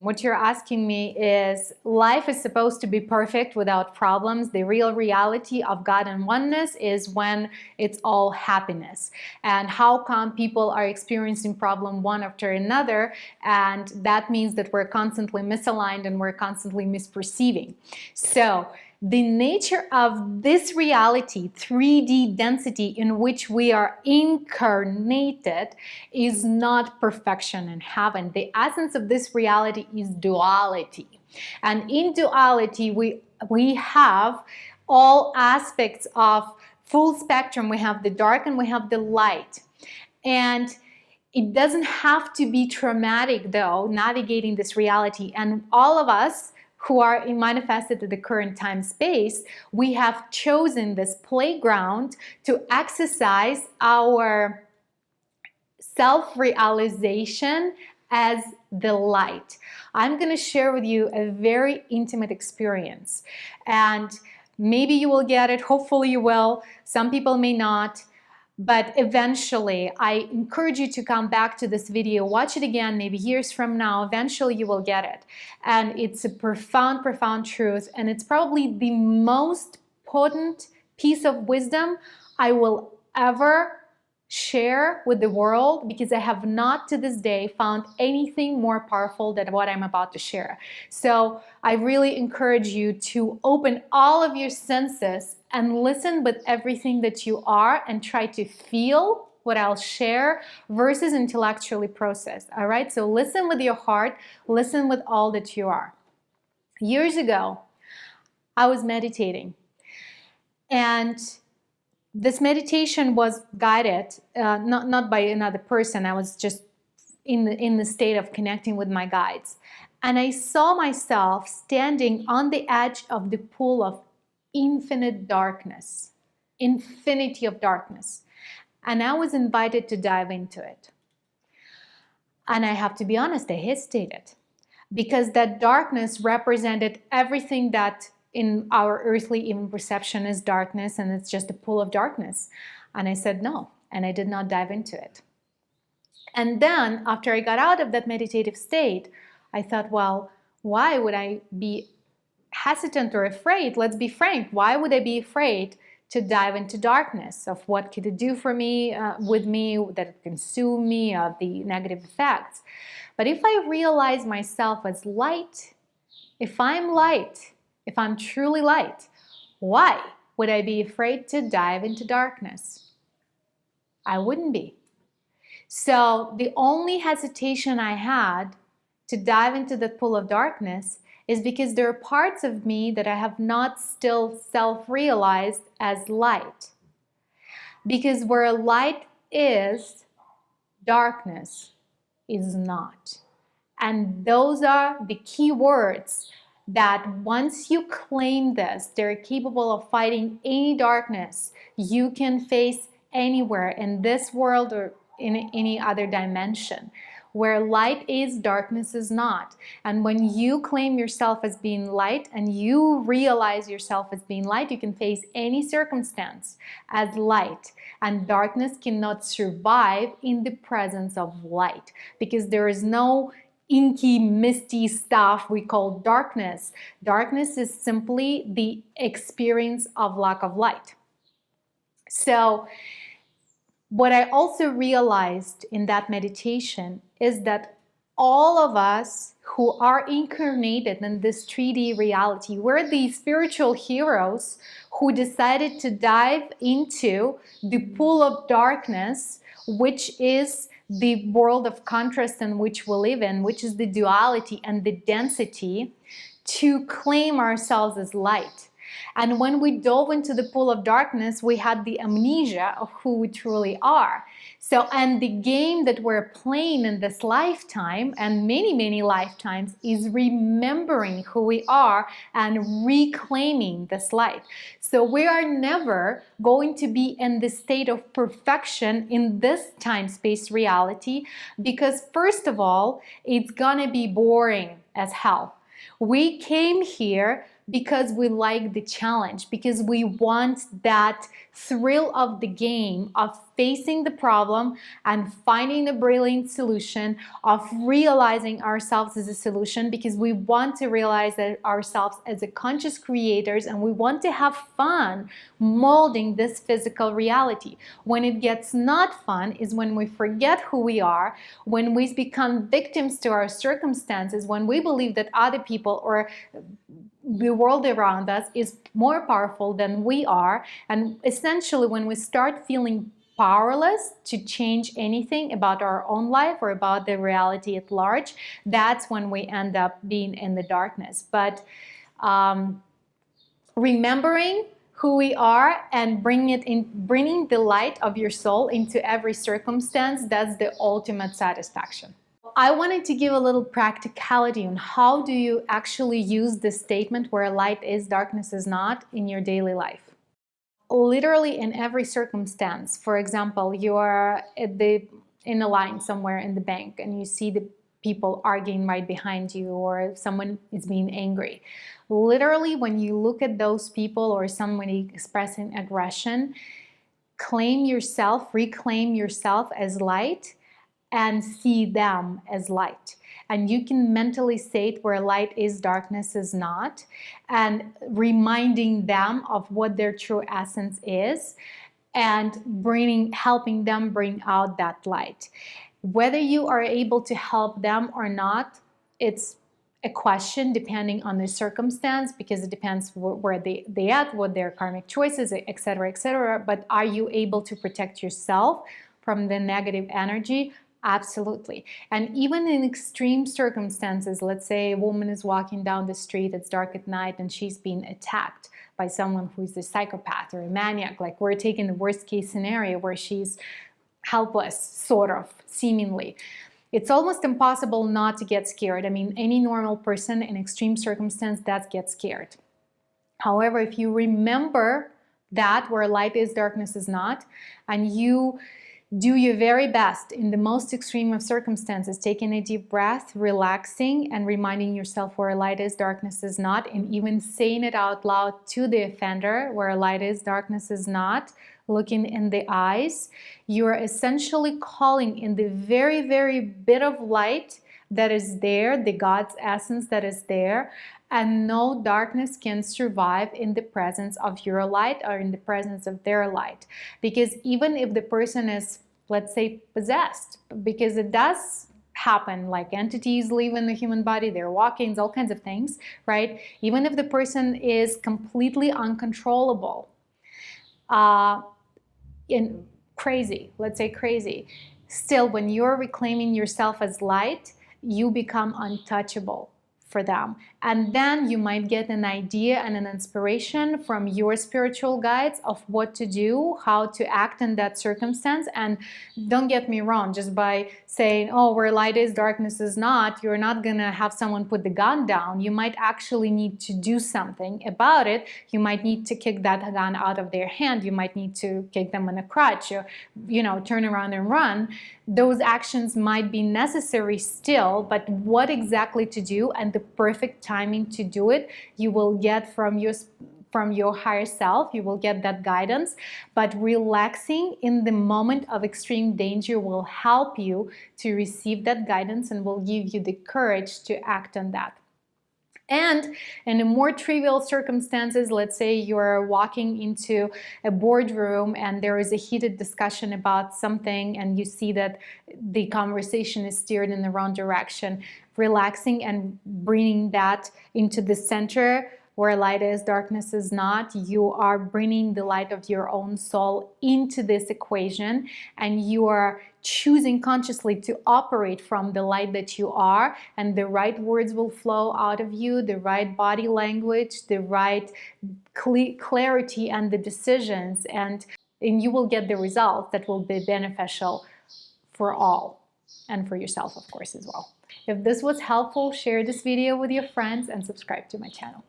What you're asking me is, life is supposed to be perfect without problems. The real reality of God and oneness is when it's all happiness. And how come people are experiencing problem one after another? And that means that we're constantly misaligned and we're constantly misperceiving. So the nature of this reality, 3D density in which we are incarnated, is not perfection in heaven. The essence of this reality is duality. And in duality, we have all aspects of full spectrum. We have the dark and we have the light. And it doesn't have to be traumatic, though, navigating this reality. And all of us who are manifested at the current time space, we have chosen this playground to exercise our self-realization as the light. I'm going to share with you a very intimate experience, and maybe you will get it, hopefully you will, some people may not. But eventually, I encourage you to come back to this video, watch it again, maybe years from now. Eventually, you will get it. And it's a profound, profound truth. And it's probably the most potent piece of wisdom I will ever share with the world, because I have not to this day found anything more powerful than what I'm about to share. So I really encourage you to open all of your senses and listen with everything that you are, and try to feel what I'll share versus intellectually process. All right, so listen with your heart, listen with all that you are. Years ago, I was meditating, and this meditation was guided, not by another person. I was just in the state of connecting with my guides. And I saw myself standing on the edge of the pool of infinite darkness, infinity of darkness. And I was invited to dive into it. And I have to be honest, I hesitated, because that darkness represented everything that in our earthly even perception is darkness, and it's just a pool of darkness. And I said no, and I did not dive into it. And then after I got out of that meditative state, I thought, well, why would I be hesitant or afraid? Let's be frank. Why would I be afraid to dive into darkness? Of what could it do for me, with me, that it consume me, of the negative effects? But if I realize myself as light, if I'm light, if I'm truly light, why would I be afraid to dive into darkness? I wouldn't be. So the only hesitation I had to dive into the pool of darkness is because there are parts of me that I have not still self-realized as light. Because where light is, darkness is not. And those are the key words that once you claim this, they're capable of fighting any darkness you can face anywhere in this world or in any other dimension. Where light is, darkness is not. And when you claim yourself as being light and you realize yourself as being light, you can face any circumstance as light. And darkness cannot survive in the presence of light, because there is no inky, misty stuff we call darkness. Darkness is simply the experience of lack of light. So what I also realized in that meditation is that all of us who are incarnated in this 3D reality, we're the spiritual heroes who decided to dive into the pool of darkness, which is the world of contrast in which we live in, which is the duality and the density, to claim ourselves as light. And when we dove into the pool of darkness, we had the amnesia of who we truly are. So, and the game that we're playing in this lifetime, and many, many lifetimes, is remembering who we are and reclaiming this light. So we are never going to be in the state of perfection in this time-space reality, because first of all, it's gonna be boring as hell. We came here because we like the challenge, because we want that thrill of the game, of facing the problem and finding a brilliant solution, of realizing ourselves as a solution, because we want to realize that ourselves as a conscious creators, and we want to have fun molding this physical reality. When it gets not fun is when we forget who we are, when we become victims to our circumstances, when we believe that other people or the world around us is more powerful than we are, and essentially when we start feeling powerless to change anything about our own life or about the reality at large, that's when we end up being in the darkness. But remembering who we are and bringing the light of your soul into every circumstance, that's the ultimate satisfaction. I wanted to give a little practicality on how do you actually use this statement where light is, darkness is not in your daily life. Literally in every circumstance. For example, you are in a line somewhere in the bank and you see the people arguing right behind you, or someone is being angry. Literally, when you look at those people or somebody expressing aggression, reclaim yourself as light and see them as light. And you can mentally say it where light is, darkness is not, and reminding them of what their true essence is and helping them bring out that light. Whether you are able to help them or not, it's a question depending on the circumstance, because it depends where they at, what their karmic choices, etc., etc. But are you able to protect yourself from the negative energy? Absolutely. And even in extreme circumstances, let's say a woman is walking down the street, it's dark at night, and she's being attacked by someone who's a psychopath or a maniac. Like, we're taking the worst case scenario where she's helpless, sort of, seemingly. It's almost impossible not to get scared. I mean, any normal person in extreme circumstance does get scared. However, if you remember that where light is, darkness is not, and you do your very best in the most extreme of circumstances, taking a deep breath, relaxing, and reminding yourself where light is, darkness is not, and even saying it out loud to the offender, where light is, darkness is not, looking in the eyes, you are essentially calling in the very, very bit of light that is there, the God's essence that is there, and no darkness can survive in the presence of your light or in the presence of their light. Because even if the person is, let's say, possessed, because it does happen, like entities live in the human body, they're walking, all kinds of things, right? Even if the person is completely uncontrollable, crazy, let's say crazy, still when you're reclaiming yourself as light, you become untouchable for them. And then you might get an idea and an inspiration from your spiritual guides of what to do, how to act in that circumstance. And don't get me wrong, just by saying, oh, where light is, darkness is not, you're not gonna have someone put the gun down. You might actually need to do something about it. You might need to kick that gun out of their hand. You might need to kick them in a crutch, or, turn around and run. Those actions might be necessary still, but what exactly to do and the perfect timing to do it, you will get from your higher self. You will get that guidance, but relaxing in the moment of extreme danger will help you to receive that guidance and will give you the courage to act on that. And in the more trivial circumstances, let's say you're walking into a boardroom and there is a heated discussion about something and you see that the conversation is steered in the wrong direction, relaxing and bringing that into the center where light is, darkness is not, you are bringing the light of your own soul into this equation, and you are choosing consciously to operate from the light that you are, and the right words will flow out of you, the right body language, the right clarity and the decisions, and you will get the results that will be beneficial for all, and for yourself, of course, as well. If this was helpful, share this video with your friends and subscribe to my channel.